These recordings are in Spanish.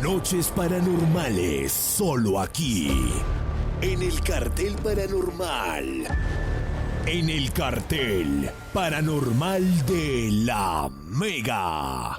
Noches paranormales, solo aquí, en el Cartel Paranormal. En el Cartel Paranormal de la Mega.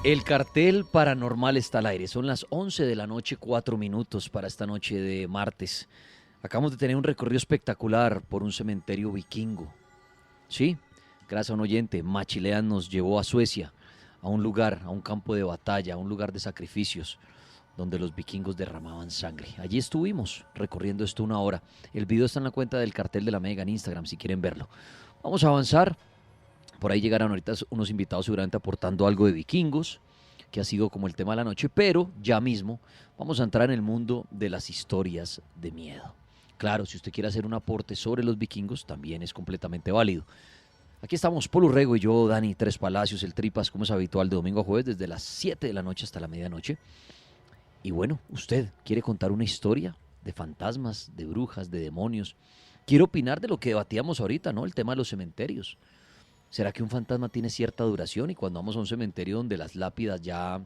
El Cartel Paranormal está al aire. Son las 11 de la noche, 4 minutos para esta noche de martes. Acabamos de tener un recorrido espectacular por un cementerio vikingo. Sí, gracias a un oyente, Machilean nos llevó a Suecia, a un lugar, a un campo de batalla, a un lugar de sacrificios. donde los vikingos derramaban sangre. Allí estuvimos recorriendo esto 1 hora. El video está en la cuenta del Cartel de la Mega en Instagram si quieren verlo. Vamos a avanzar. Por ahí llegarán ahorita unos invitados seguramente aportando algo de vikingos, que ha sido como el tema de la noche, pero ya mismo vamos a entrar en el mundo de las historias de miedo. Claro, si usted quiere hacer un aporte sobre los vikingos, también es completamente válido. Aquí estamos, Polo Rego y yo, Dani Tres Palacios, el Tripas, como es habitual, de domingo a jueves, desde las 7 de la noche hasta la medianoche. Y bueno, usted quiere contar una historia de fantasmas, de brujas, de demonios. Quiere opinar de lo que debatíamos ahorita, ¿no? El tema de los cementerios. ¿Será que un fantasma tiene cierta duración y cuando vamos a un cementerio donde las lápidas ya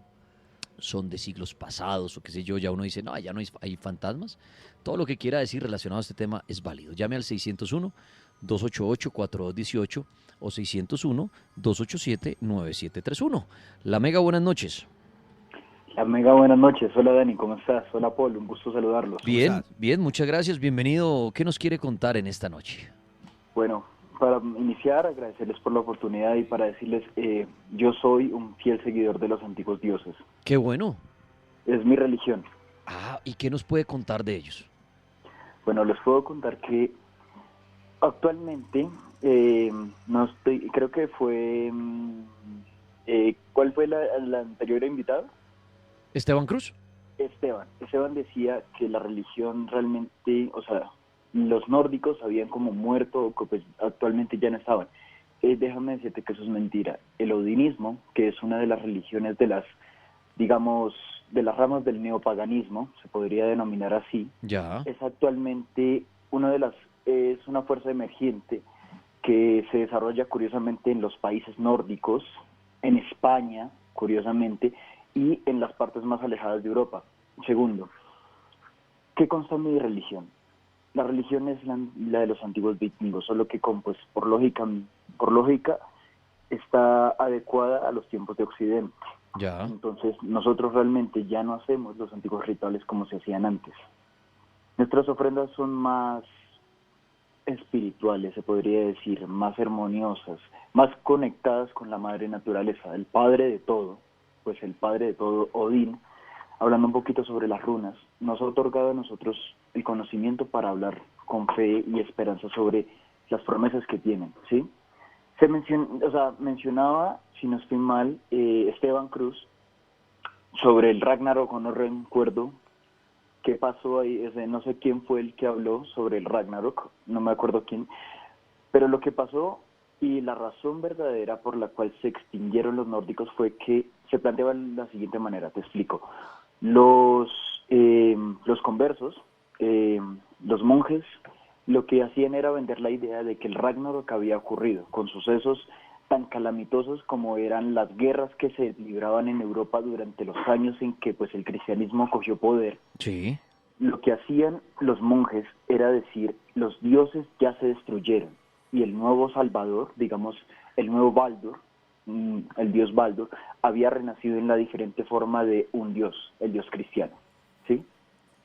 son de siglos pasados o qué sé yo, ya uno dice, no, ya no hay fantasmas? Todo lo que quiera decir relacionado a este tema es válido. Llame al 601-288-4218 o 601-287-9731. La Mega, buenas noches. La Mega, buenas noches. Hola Dani, ¿cómo estás? Hola Paul, un gusto saludarlos. Bien, bien, muchas gracias, bienvenido. ¿Qué nos quiere contar en esta noche? Bueno, para iniciar, agradecerles por la oportunidad y para decirles, yo soy un fiel seguidor de los antiguos dioses. Qué bueno. Es mi religión. Ah, ¿y qué nos puede contar de ellos? Bueno, les puedo contar que actualmente, no estoy, creo que fue, ¿cuál fue la anterior invitada? ¿Esteban Cruz? Esteban decía que la religión realmente, o sea, los nórdicos habían como muerto o que pues actualmente ya no estaban. Déjame decirte que eso es mentira. El odinismo, que es una de las religiones de las, digamos, de las ramas del neopaganismo, se podría denominar así, Ya. es actualmente es una fuerza emergente que se desarrolla curiosamente en los países nórdicos, en España, curiosamente, y en las partes más alejadas de Europa. Segundo, ¿qué consta mi religión? La religión es la de los antiguos vikingos, solo que pues, por lógica está adecuada a los tiempos de Occidente. Ya. Entonces, nosotros realmente ya no hacemos los antiguos rituales como se hacían antes. Nuestras ofrendas son más espirituales, se podría decir, más armoniosas, más conectadas con la madre naturaleza, el padre de todo, pues el padre de todo, Odín. Hablando un poquito sobre las runas, nos ha otorgado a nosotros el conocimiento para hablar con fe y esperanza sobre las promesas que tienen, ¿sí? Mencionaba, si no estoy mal, Esteban Cruz, sobre el Ragnarok, no recuerdo qué pasó ahí, no sé quién fue el que habló sobre el Ragnarok, no me acuerdo quién, pero lo que pasó y la razón verdadera por la cual se extinguieron los nórdicos fue que se planteaba de la siguiente manera, te explico. Los conversos, los monjes, lo que hacían era vender la idea de que el Ragnarok había ocurrido, con sucesos tan calamitosos como eran las guerras que se libraban en Europa durante los años en que pues el cristianismo cogió poder. Sí. Lo que hacían los monjes era decir, los dioses ya se destruyeron y el nuevo Salvador, digamos, el nuevo Baldur, el dios Baldur, había renacido en la diferente forma de un dios, el dios cristiano, ¿sí?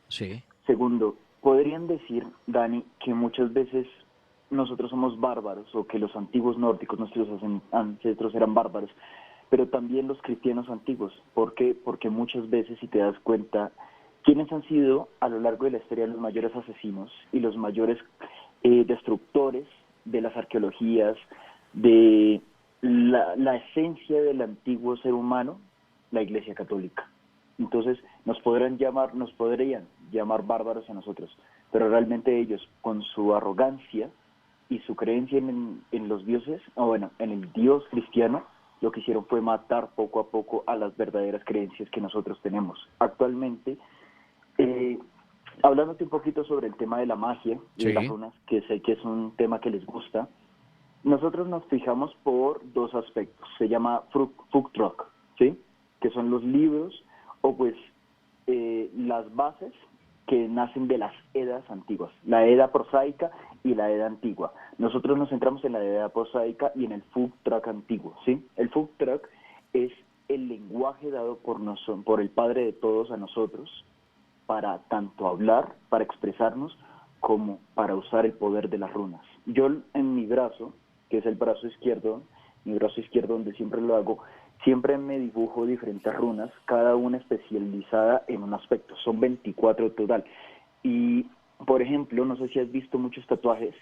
Sí. Segundo, podrían decir, Dani, que muchas veces nosotros somos bárbaros o que los antiguos nórdicos, nuestros ancestros eran bárbaros, pero también los cristianos antiguos. ¿Por qué? Porque muchas veces, si te das cuenta, ¿quiénes han sido a lo largo de la historia los mayores asesinos y los mayores destructores de las arqueologías, de la esencia del antiguo ser humano? La Iglesia Católica. Entonces nos podrían llamar bárbaros a nosotros, pero realmente ellos, con su arrogancia y su creencia en los dioses, en el Dios cristiano, lo que hicieron fue matar poco a poco a las verdaderas creencias que nosotros tenemos. Actualmente, hablándote un poquito sobre el tema de la magia y Sí. de las runas, que sé que es un tema que les gusta, nosotros nos fijamos por dos aspectos. Se llama Fugtrok, ¿sí? Que son los libros o pues las bases que nacen de las edas antiguas, la edad prosaica y la edad antigua. Nosotros nos centramos en la edad prosaica y en el Fugtrok antiguo, ¿sí? El Fugtrok es el lenguaje dado por el Padre de todos a nosotros para tanto hablar, para expresarnos, como para usar el poder de las runas. Yo en mi brazo, que es el brazo izquierdo, mi brazo izquierdo donde siempre lo hago, Siempre me dibujo diferentes runas, cada una especializada en un aspecto. Son 24 total. Y, por ejemplo, no sé si has visto muchos tatuajes.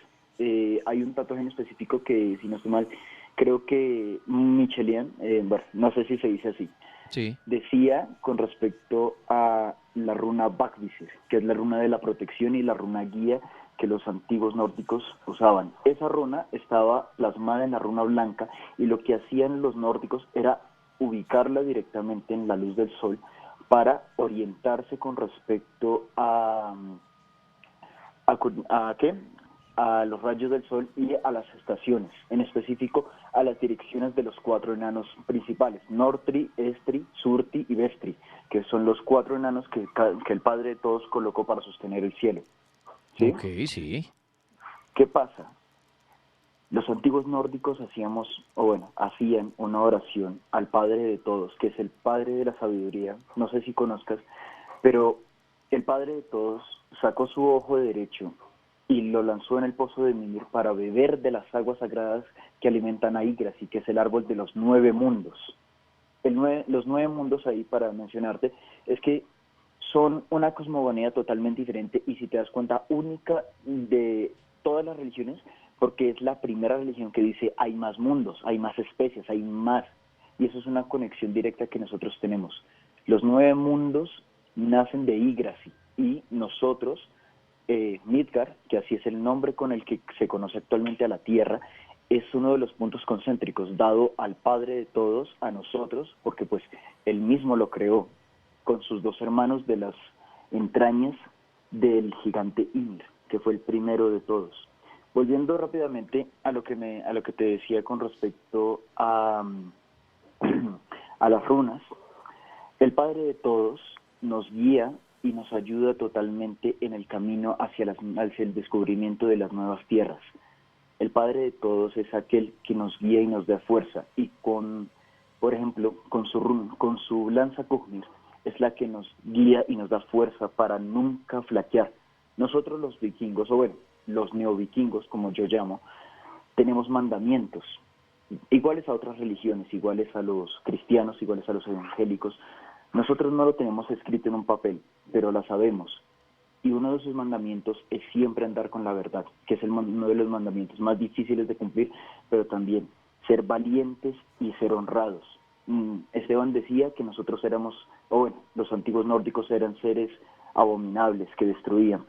Hay un tatuaje en específico que, si no estoy mal, creo que Michelin, bueno, no sé si se dice así, Sí. decía con respecto a la runa Bakvisir, que es la runa de la protección y la runa guía que los antiguos nórdicos usaban. Esa runa estaba plasmada en la runa blanca y lo que hacían los nórdicos era ubicarla directamente en la luz del sol para orientarse con respecto a ¿qué? A los rayos del sol y a las estaciones, en específico a las direcciones de los 4 enanos principales, Nortri, Estri, Surti y Vestri, que son los 4 enanos que el Padre de todos colocó para sostener el cielo. ¿Sí? Ok, sí. ¿Qué pasa? Los antiguos nórdicos hacían una oración al Padre de todos, que es el Padre de la sabiduría, no sé si conozcas, pero el Padre de todos sacó su ojo derecho y lo lanzó en el pozo de Mimir para beber de las aguas sagradas que alimentan a Yggdrasil, que es el árbol de los 9 mundos. Los 9 mundos ahí, para mencionarte, es que son una cosmogonía totalmente diferente y, si te das cuenta, única de todas las religiones, porque es la primera religión que dice hay más mundos, hay más especies, hay más, y eso es una conexión directa que nosotros tenemos. Los 9 mundos nacen de Yggdrasil y nosotros, Midgard, que así es el nombre con el que se conoce actualmente a la Tierra, es uno de los puntos concéntricos dado al Padre de todos, a nosotros, porque pues él mismo lo creó con sus 2 hermanos de las entrañas del gigante Ymir, que fue el primero de todos. Volviendo rápidamente a lo que te decía con respecto a las runas, el Padre de todos nos guía y nos ayuda totalmente en el camino hacia el descubrimiento de las nuevas tierras. El Padre de todos es aquel que nos guía y nos da fuerza, y por ejemplo, con su lanza Kugmir, es la que nos guía y nos da fuerza para nunca flaquear. Nosotros los vikingos, o bueno, los neovikingos, como yo llamo, tenemos mandamientos, iguales a otras religiones, iguales a los cristianos, iguales a los evangélicos. Nosotros no lo tenemos escrito en un papel, pero la sabemos. Y uno de sus mandamientos es siempre andar con la verdad, que es uno de los mandamientos más difíciles de cumplir, pero también ser valientes y ser honrados. Esteban decía que nosotros éramos, los antiguos nórdicos eran seres abominables que destruían,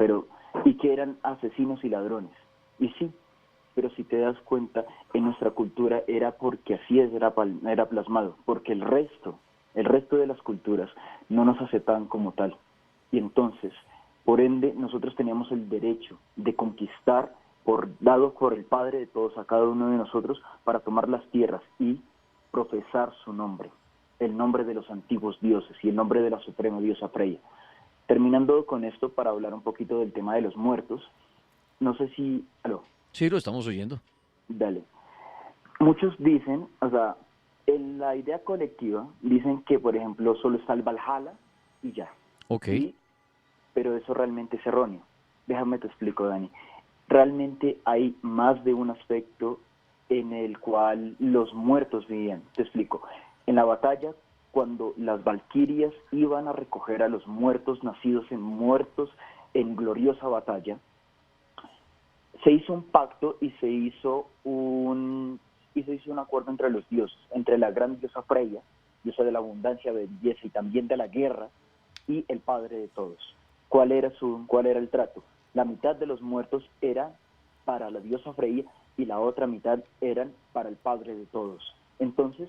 y que eran asesinos y ladrones. Y sí, pero si te das cuenta, en nuestra cultura era porque así era plasmado, porque el resto de las culturas no nos aceptaban como tal. Y entonces, por ende, nosotros teníamos el derecho de conquistar, dado por el Padre de todos a cada uno de nosotros, para tomar las tierras y profesar su nombre, el nombre de los antiguos dioses y el nombre de la suprema diosa Freya. Terminando con esto, para hablar un poquito del tema de los muertos, no sé si... ¿Aló? Sí, lo estamos oyendo. Dale. Muchos dicen, en la idea colectiva, dicen que, por ejemplo, solo está el Valhalla y ya. Ok. Pero eso realmente es erróneo. Déjame te explico, Dani. Realmente hay más de un aspecto en el cual los muertos vivían. Te explico. En la batalla, cuando las valquirias iban a recoger a los muertos nacidos en gloriosa batalla, se hizo un pacto y se hizo un acuerdo entre los dioses, entre la gran diosa Freya, diosa de la abundancia, belleza y también de la guerra, y el Padre de todos. ¿Cuál era el trato? La mitad de los muertos era para la diosa Freya y la otra mitad eran para el Padre de todos. Entonces,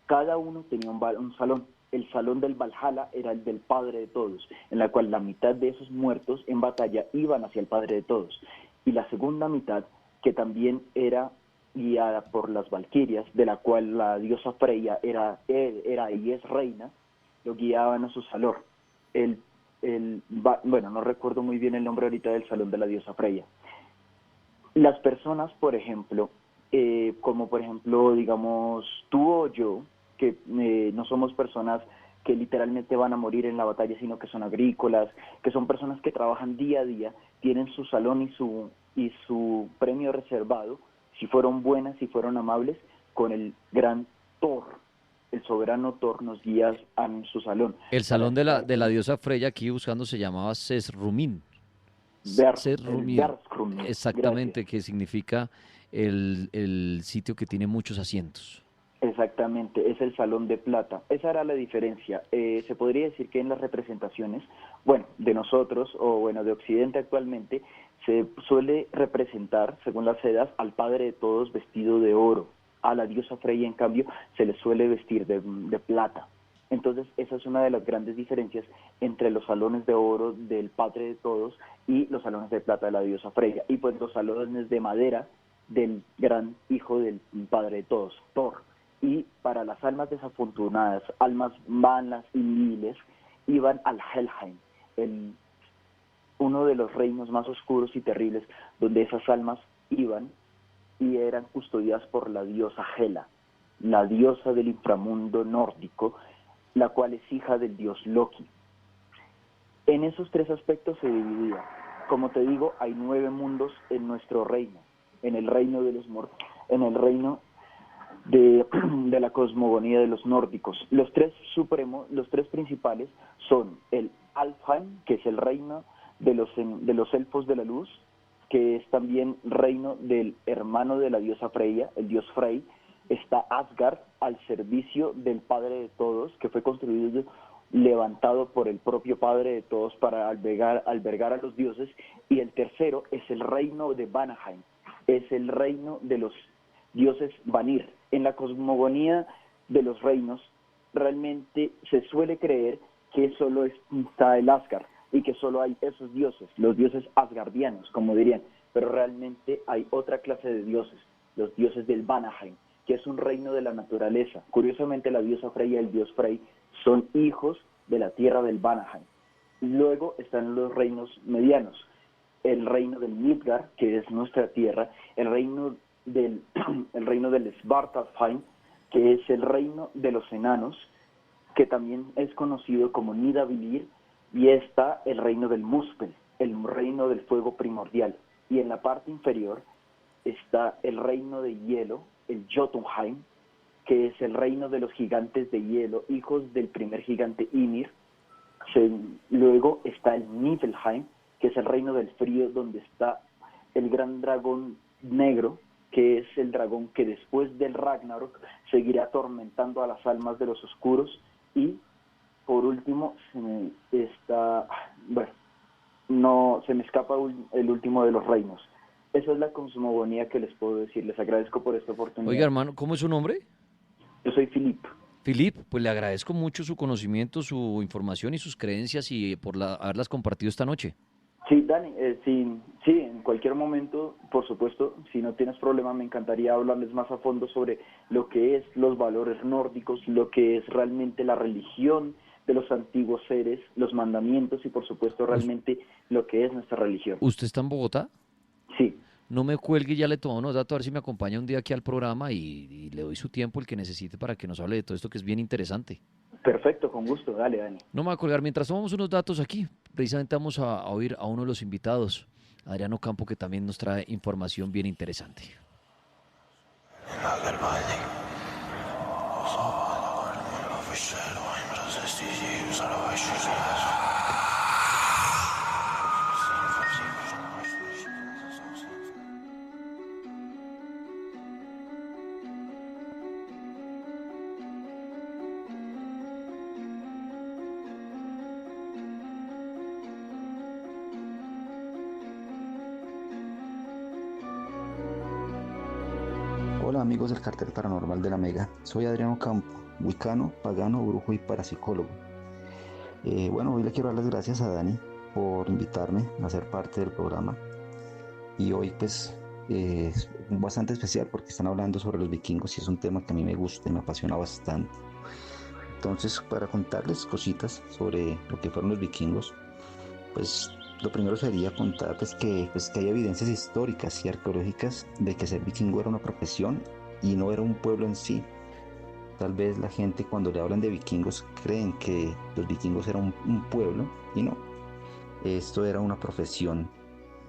cada uno tenía un salón. El salón del Valhalla era el del Padre de todos, en la cual la mitad de esos muertos en batalla iban hacia el Padre de todos. Y la segunda mitad, que también era guiada por las valquirias, de la cual la diosa Freya era y es reina, lo guiaban a su salón. No recuerdo muy bien el nombre ahorita del salón de la diosa Freya. Las personas, por ejemplo, como por ejemplo, digamos, tú o yo, que no somos personas que literalmente van a morir en la batalla, sino que son agrícolas, que son personas que trabajan día a día, tienen su salón y su premio reservado, si fueron buenas, si fueron amables, con el gran Thor. el soberano Thor nos guía a su salón. El salón de la diosa Freya, aquí buscando, se llamaba Sesrumin. El Sesrumin, Verskrum, gracias. exactamente, que significa el sitio que tiene muchos asientos. Exactamente, es el Salón de Plata. Esa era la diferencia. Se podría decir que en las representaciones, bueno, de nosotros o bueno, de Occidente actualmente, se suele representar, según las sedas, al padre de todos vestido de oro. A la diosa Freya, en cambio, se le suele vestir de plata. Entonces, esa es una de las grandes diferencias entre los salones de oro del padre de todos y los salones de plata de la diosa Freya. Y pues los salones de madera del gran hijo del padre de todos, Thor. Y para las almas desafortunadas, almas malas y miles, iban al Helheim, uno de los reinos más oscuros y terribles, donde esas almas iban y eran custodiadas por la diosa Hela, la diosa del inframundo nórdico, la cual es hija del dios Loki. En esos tres aspectos se dividía. Como te digo, hay 9 mundos en nuestro reino, en el reino de los en el reino de la cosmogonía de los nórdicos. Los tres supremos, los tres principales son el Alfheim, que es el reino de los elfos de la luz, que es también reino del hermano de la diosa Freya, el dios Frey. Está Asgard, al servicio del padre de todos, que fue construido, levantado por el propio padre de todos para albergar a los dioses. Y el tercero es el reino de Vanaheim, es el reino de los dioses Vanir. En la cosmogonía de los reinos, realmente se suele creer que solo está el Asgard y que solo hay esos dioses, los dioses asgardianos, como dirían, pero realmente hay otra clase de dioses, los dioses del Vanaheim, que es un reino de la naturaleza. Curiosamente, la diosa Freya y el dios Frey son hijos de la tierra del Vanaheim. Luego están los reinos medianos, el reino del Midgard, que es nuestra tierra, el reino del Svartalfheim, que es el reino de los enanos, que también es conocido como Nidavellir, y está el reino del Muspel, el reino del fuego primordial. Y en la parte inferior está el reino de hielo, el Jotunheim, que es el reino de los gigantes de hielo, hijos del primer gigante Ymir. Luego está el Niflheim, que es el reino del frío, donde está el gran dragón negro, que es el dragón que después del Ragnarok seguirá atormentando a las almas de los oscuros. Y por último se me escapa el último de los reinos. Esa es la cosmogonía que les puedo decir. Les agradezco por esta oportunidad. Oiga, hermano, ¿cómo es su nombre? Yo soy Filip. Filip, pues le agradezco mucho su conocimiento, su información y sus creencias y por haberlas compartido esta noche. Sí, Dani, sí, en cualquier momento, por supuesto, si no tienes problema, me encantaría hablarles más a fondo sobre lo que es los valores nórdicos, lo que es realmente la religión de los antiguos seres, los mandamientos y, por supuesto, realmente lo que es nuestra religión. ¿Usted está en Bogotá? Sí. No me cuelgue, ya le tomo unos datos, a ver si me acompaña un día aquí al programa y le doy su tiempo, el que necesite, para que nos hable de todo esto que es bien interesante. Perfecto, con gusto, dale, Dani. No me voy a colgar, mientras tomamos unos datos aquí, precisamente vamos a oír a uno de los invitados, Adriano Campo, que también nos trae información bien interesante. Hola amigos del Cartel Paranormal de la Mega, soy Adriano Campo, wicano, pagano, brujo y parapsicólogo. Hoy le quiero dar las gracias a Dani por invitarme a ser parte del programa. Y hoy pues es bastante especial porque están hablando sobre los vikingos y es un tema que a mí me gusta y me apasiona bastante. Entonces, para contarles cositas sobre lo que fueron los vikingos, pues lo primero sería contarles que hay evidencias históricas y arqueológicas de que ser vikingo era una profesión y no era un pueblo en sí. Tal vez la gente, cuando le hablan de vikingos, creen que los vikingos eran un pueblo, y no. Esto era una profesión.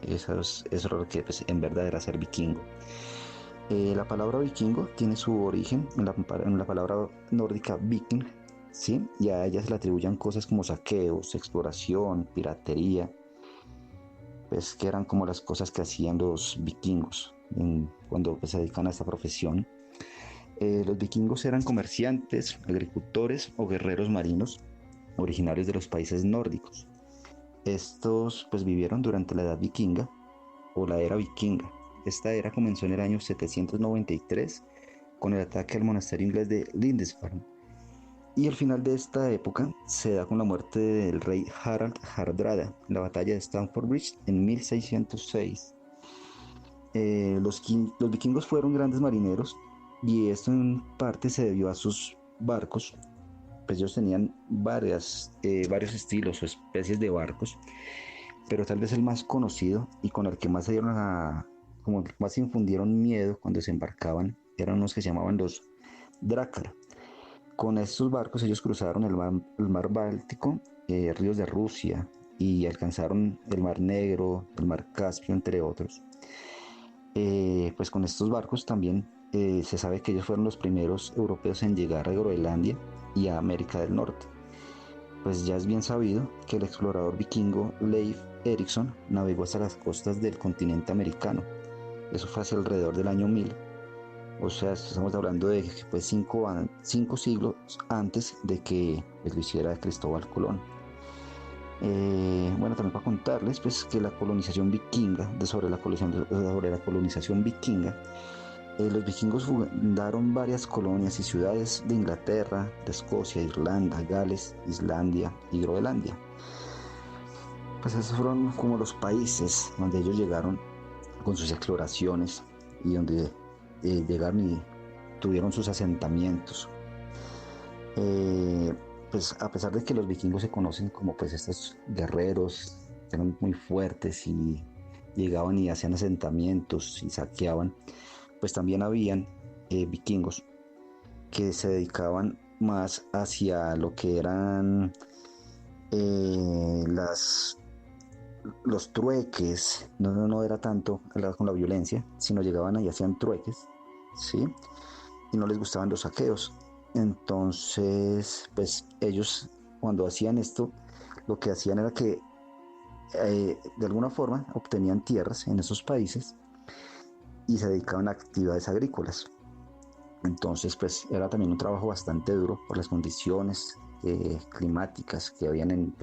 Eso es lo que en verdad era ser vikingo. La palabra vikingo tiene su origen en la palabra nórdica viking, ¿sí? Y a ella se le atribuyen cosas como saqueos, exploración, piratería, pues que eran como las cosas que hacían los vikingos cuando pues, se dedican a esta profesión. Los vikingos eran comerciantes, agricultores o guerreros marinos originarios de los países nórdicos. Estos pues vivieron durante la edad vikinga o la era vikinga. Esta era comenzó en el año 793 con el ataque al monasterio inglés de Lindisfarne. Y el final de esta época se da con la muerte del rey Harald Hardrada en la batalla de Stamford Bridge en 1606. Los vikingos fueron grandes marineros y esto en parte se debió a sus barcos, pues ellos tenían varios estilos o especies de barcos, pero tal vez el más conocido y con el que más se dieron como más infundieron miedo cuando se embarcaban eran unos que se llamaban los Drácula. Con estos barcos ellos cruzaron el mar Báltico, ríos de Rusia y alcanzaron el mar Negro, el mar Caspio, entre otros. Pues con estos barcos también se sabe que ellos fueron los primeros europeos en llegar a Groenlandia y a América del Norte. Pues ya es bien sabido que el explorador vikingo Leif Erikson navegó hasta las costas del continente americano. Eso fue hacia alrededor del año 1000. O sea, estamos hablando de que fue 5 siglos antes de que pues, lo hiciera Cristóbal Colón. Bueno, también para contarles pues, que la colonización vikinga, sobre la colonización vikinga, los vikingos fundaron varias colonias y ciudades de Inglaterra, de Escocia, Irlanda, Gales, Islandia y Groenlandia. Pues esos fueron como los países donde ellos llegaron con sus exploraciones y donde llegaron y tuvieron sus asentamientos. Pues a pesar de que los vikingos se conocen como pues estos guerreros, eran muy fuertes y llegaban y hacían asentamientos y saqueaban, pues también habían vikingos que se dedicaban más hacia lo que eran los trueques. No era tanto con la violencia, sino llegaban y hacían trueques, ¿sí? Y no les gustaban los saqueos. Entonces, pues ellos cuando hacían esto, lo que hacían era que de alguna forma obtenían tierras en esos países y se dedicaban a actividades agrícolas. Entonces, pues era también un trabajo bastante duro por las condiciones climáticas que habían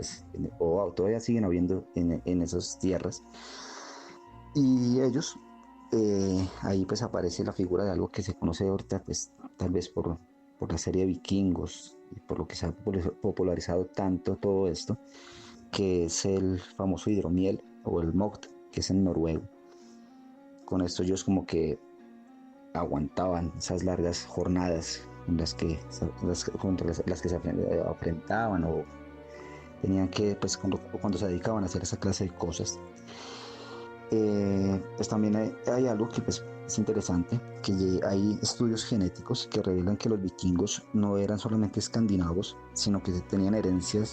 o todavía siguen habiendo en esas tierras. Y ellos, ahí pues aparece la figura de algo que se conoce ahorita, pues tal vez por la serie de Vikingos y por lo que se ha popularizado tanto todo esto, que es el famoso hidromiel o el mogt, que es en noruego. Con esto ellos como que aguantaban esas largas jornadas en las que se enfrentaban o tenían que, pues cuando se dedicaban a hacer esa clase de cosas. Pues también hay algo que pues, es interesante, que hay estudios genéticos que revelan que los vikingos no eran solamente escandinavos, sino que tenían herencia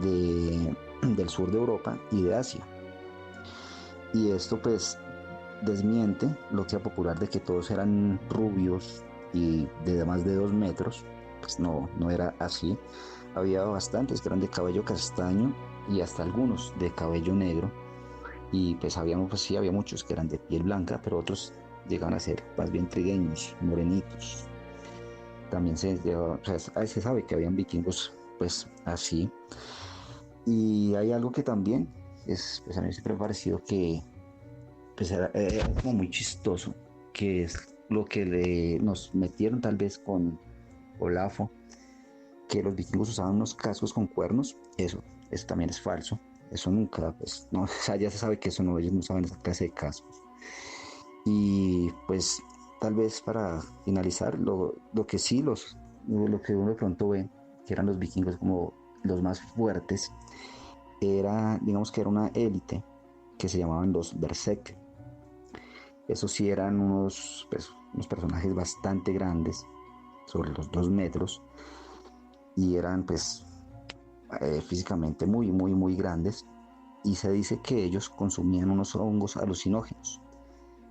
del sur de Europa y de Asia. Y esto pues desmiente lo que era popular de que todos eran rubios y de más de 2 metros. Pues no era así. Había bastantes que eran de cabello castaño y hasta algunos de cabello negro. Y pues había muchos que eran de piel blanca, pero otros llegaban a ser más bien trigueños, morenitos. También se sabe que habían vikingos pues así. Y hay algo que también pues a mí siempre me ha parecido que pues era como muy chistoso, que es lo que nos metieron tal vez con Olafo, que los vikingos usaban unos cascos con cuernos. Eso también es falso. Eso nunca, pues, no, o sea, ya se sabe que eso no, ellos no usaban esa clase de cascos. Y pues tal vez para finalizar, lo que sí, lo que uno de pronto ve, que eran los vikingos como los más fuertes, digamos que era una élite que se llamaban los Berserk. Esos sí eran unos personajes bastante grandes, sobre los 2 metros, y eran pues físicamente muy, muy, muy grandes, y se dice que ellos consumían unos hongos alucinógenos.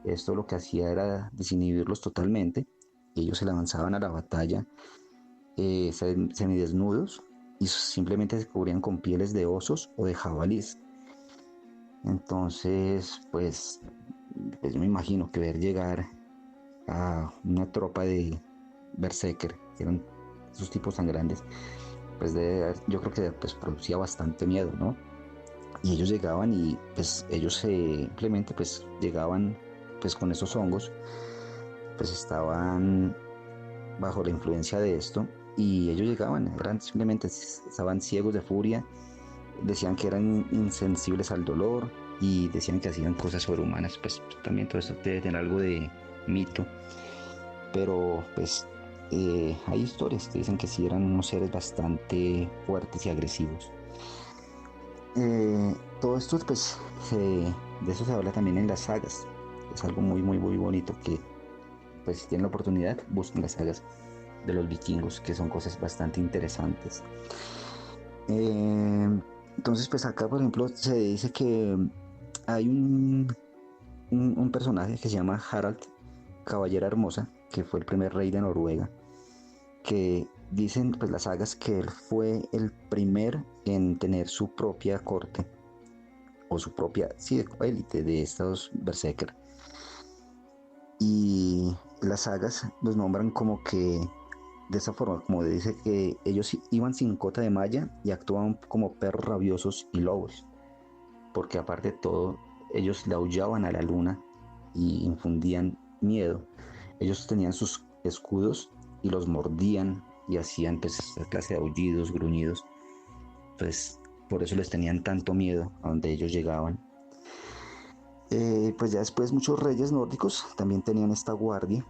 Esto lo que hacía era desinhibirlos totalmente. Ellos se lanzaban a la batalla semidesnudos y simplemente se cubrían con pieles de osos o de jabalíes. Entonces, pues yo me imagino que ver llegar a una tropa de berserker, que eran esos tipos tan grandes, pues yo creo que pues producía bastante miedo, ¿no? Y ellos llegaban y pues ellos simplemente pues llegaban pues con esos hongos, pues estaban bajo la influencia de esto y ellos llegaban, simplemente estaban ciegos de furia, decían que eran insensibles al dolor y decían que hacían cosas sobrehumanas. Pues también todo esto debe tener algo de mito, pero pues hay historias que dicen que sí eran unos seres bastante fuertes y agresivos. Todo esto pues de eso se habla también en las sagas. Es algo muy muy muy bonito que pues si tienen la oportunidad busquen las sagas de los vikingos, que son cosas bastante interesantes. Entonces pues acá por ejemplo se dice que hay un personaje que se llama Harald, Caballera Hermosa, que fue el primer rey de Noruega, que dicen pues las sagas que él fue el primer en tener su propia corte o su propia élite de estos berserker, y las sagas los nombran como que de esa forma, como dice que ellos iban sin cota de malla y actuaban como perros rabiosos y lobos, porque aparte de todo ellos le aullaban a la luna y infundían miedo. Ellos tenían sus escudos y los mordían y hacían pues esta clase de aullidos, gruñidos. Pues por eso les tenían tanto miedo a donde ellos llegaban. Pues ya después muchos reyes nórdicos también tenían esta guardia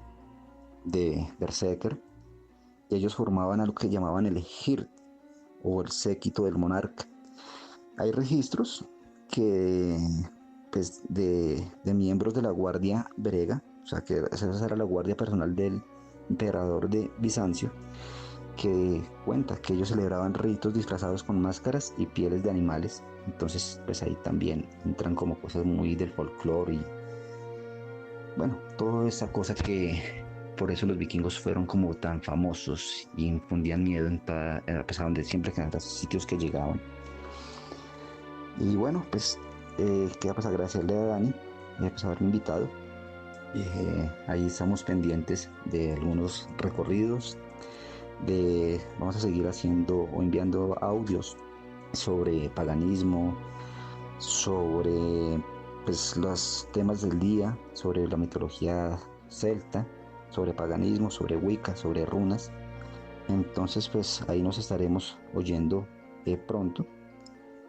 de berserker. Y ellos formaban a lo que llamaban el Hird o el séquito del monarca. Hay registros que pues de miembros de la guardia brega, o sea que esa era la guardia personal del emperador de Bizancio, que cuenta que ellos celebraban ritos disfrazados con máscaras y pieles de animales. Entonces pues ahí también entran como cosas muy del folclore y bueno, toda esa cosa que por eso los vikingos fueron como tan famosos y infundían miedo a pesar de siempre que en los sitios que llegaban. Y bueno, pues queda pues agradecerle a Dani pues haberme invitado. Ahí estamos pendientes de algunos recorridos, vamos a seguir haciendo o enviando audios sobre paganismo, sobre pues los temas del día, sobre la mitología celta, sobre paganismo, sobre Wicca, sobre runas. Entonces pues ahí nos estaremos oyendo pronto.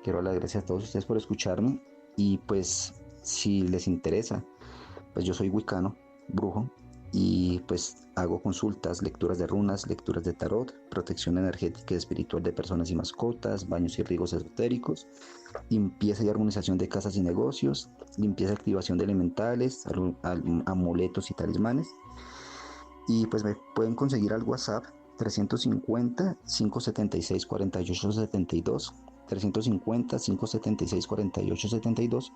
Quiero dar las gracias a todos ustedes por escucharme y pues si les interesa, pues yo soy wicano, brujo, y pues hago consultas, lecturas de runas, lecturas de tarot, protección energética y espiritual de personas y mascotas, baños y riegos esotéricos, limpieza y armonización de casas y negocios, limpieza y activación de elementales, amuletos y talismanes. Y pues me pueden conseguir al WhatsApp 350-576-4872, 350-576-4872,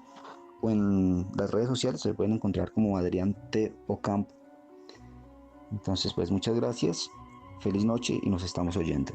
o en las redes sociales se pueden encontrar como Adrián T. Ocampo. Entonces pues muchas gracias, feliz noche y nos estamos oyendo.